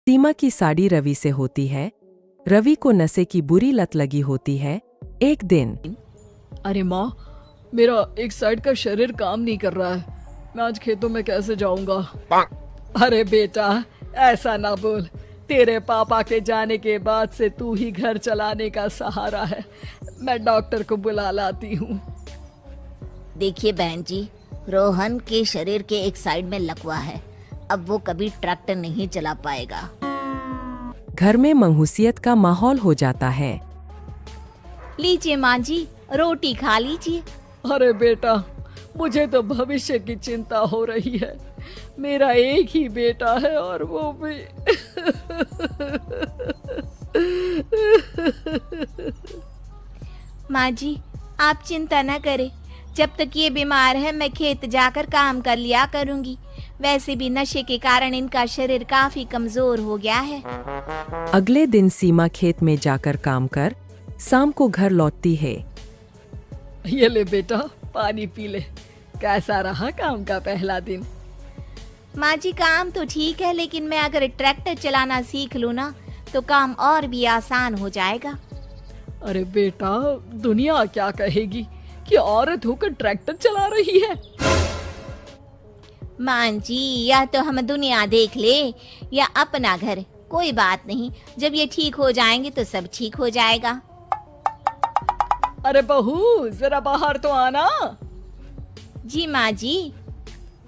सीमा की साड़ी रवि से होती है। रवि को नशे की बुरी लत लगी होती है। एक दिन अरे माँ, मेरा एक साइड का शरीर काम नहीं कर रहा है। मैं आज खेतों में कैसे जाऊंगा? अरे बेटा, ऐसा ना बोल। तेरे पापा के जाने के बाद से तू ही घर चलाने का सहारा है। मैं डॉक्टर को बुला लाती हूँ। देखिए बहन जी, रोहन के शरीर के एक साइड में लकवा है। अब वो कभी ट्रैक्टर नहीं चला पाएगा। घर में मंहूसियत का माहौल हो जाता है। लीजिए माँ जी, रोटी खा लीजिए। अरे बेटा, मुझे तो भविष्य की चिंता हो रही है। मेरा एक ही बेटा है और वो भी माँ जी, आप चिंता न करें। जब तक ये बीमार है मैं खेत जाकर काम कर लिया करूंगी। वैसे भी नशे के कारण इनका शरीर काफी कमजोर हो गया है। अगले दिन सीमा खेत में जाकर काम कर शाम को घर लौटती है। ये ले बेटा, पानी पी ले। कैसा रहा काम का पहला दिन? माँ जी, काम तो ठीक है, लेकिन मैं अगर ट्रैक्टर चलाना सीख लूँ ना तो काम और भी आसान हो जाएगा। अरे बेटा, दुनिया क्या कहेगी कि औरत होकर ट्रैक्टर चला रही है। माँ जी, या तो हम दुनिया देख ले या अपना घर, कोई बात नहीं। जब ये ठीक हो जाएंगे तो सब ठीक हो जाएगा। अरे बहू, जरा बाहर तो आना। जी माँ जी।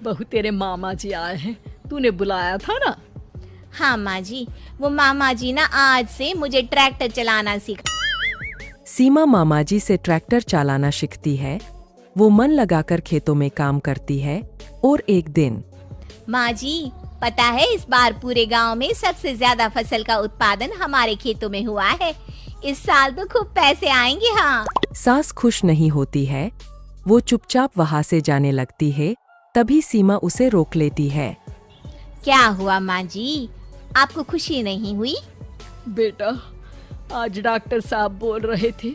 बहू, तेरे मामा जी आए हैं, तूने बुलाया था ना? हाँ माँ जी, वो मामा जी ना आज से मुझे ट्रैक्टर चलाना सिखा। सीमा मामाजी से ट्रैक्टर चलाना सीखती है। वो मन लगाकर खेतों में काम करती है। और एक दिन माँ जी, पता है इस बार पूरे गांव में सबसे ज्यादा फसल का उत्पादन हमारे खेतों में हुआ है। इस साल तो खूब पैसे आएंगे। हाँ। सास खुश नहीं होती है। वो चुपचाप वहाँ से जाने लगती है। तभी सीमा उसे रोक लेती है। क्या हुआ माँ जी, आपको खुशी नहीं हुई? बेटा, आज डॉक्टर साहब बोल रहे थे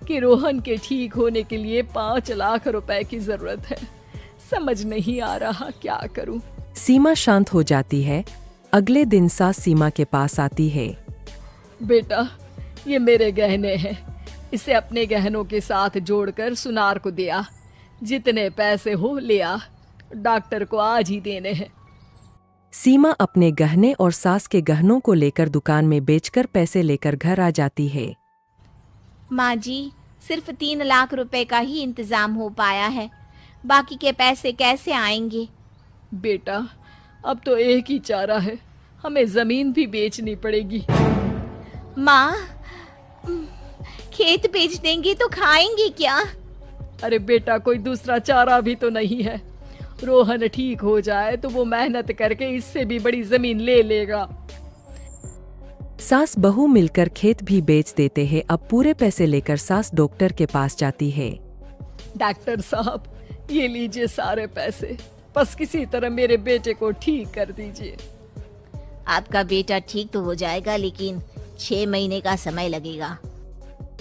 कि रोहन के ठीक होने के लिए 5 लाख रुपए की जरूरत है। समझ नहीं आ रहा क्या करूं। सीमा शांत हो जाती है। अगले दिन सास सीमा के पास आती है। बेटा, ये मेरे गहने हैं। इसे अपने गहनों के साथ जोड़कर सुनार को दिया। जितने पैसे हो ले आ। डॉक्टर को आज ही देने हैं। सीमा अपने गहने और सास के गहनों को लेकर दुकान में बेचकर पैसे लेकर घर आ जाती है। माँ जी, सिर्फ 3 लाख रुपए का ही इंतजाम हो पाया है। बाकी के पैसे कैसे आएंगे? बेटा, अब तो एक ही चारा है, हमें जमीन भी बेचनी पड़ेगी। माँ, खेत बेच देंगे तो खाएंगे क्या? अरे बेटा, कोई दूसरा चारा भी तो नहीं है। रोहन ठीक हो जाए तो वो मेहनत करके इससे भी बड़ी जमीन ले लेगा। सास बहू मिलकर खेत भी बेच देते हैं। अब पूरे पैसे लेकर सास डॉक्टर के पास जाती है। डॉक्टर साहब, ये लीजिए सारे पैसे। बस किसी तरह मेरे बेटे को ठीक कर दीजिए। आपका बेटा ठीक तो हो जाएगा, लेकिन 6 महीने का समय लगेगा।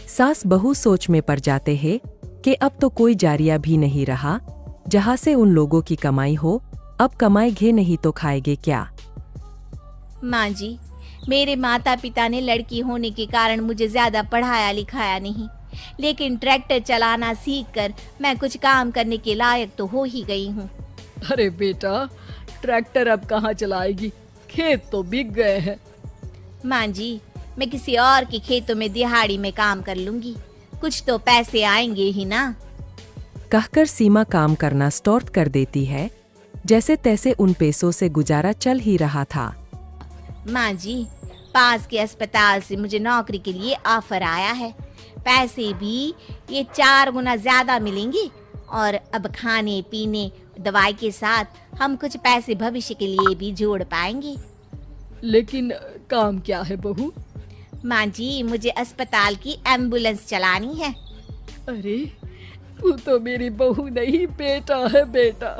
सास बहू सोच में पड़ जाते हैं कि अब तो कोई जारिया भी नहीं रहा जहाँ से उन लोगों की कमाई हो। अब कमाएंगे नहीं तो खाएंगे क्या? माँ जी, मेरे माता पिता ने लड़की होने के कारण मुझे ज्यादा पढ़ाया लिखाया नहीं, लेकिन ट्रैक्टर चलाना सीखकर मैं कुछ काम करने के लायक तो हो ही गई हूँ। अरे बेटा, ट्रैक्टर अब कहाँ चलाएगी? खेत तो बिक गए हैं। माँ जी, मैं किसी और के खेतों में दिहाड़ी में काम कर लूंगी। कुछ तो पैसे आएंगे ही ना। कहकर सीमा काम करना स्टार्ट कर देती है। जैसे तैसे उन पैसों से गुजारा चल ही रहा था। माँ जी, पास के अस्पताल से मुझे नौकरी के लिए ऑफर आया है। पैसे भी ये 4 गुना ज्यादा मिलेंगे और अब खाने पीने दवाई के साथ हम कुछ पैसे भविष्य के लिए भी जोड़ पाएंगे। लेकिन काम क्या है बहू? माँ जी, मुझे अस्पताल की एम्बुलेंस चलानी है। अरे, तू तो मेरी बहू नहीं, बेटा है। बेटा,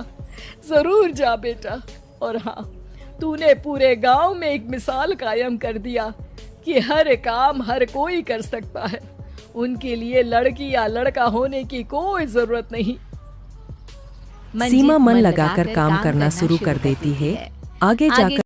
जरूर जा बेटा। और हाँ, तूने पूरे गांव में एक मिसाल कायम कर दिया कि हर काम हर कोई कर सकता है। उनके लिए लड़की या लड़का होने की कोई जरूरत नहीं। सीमा मन लगाकर काम करना शुरू कर देती है। आगे जाकर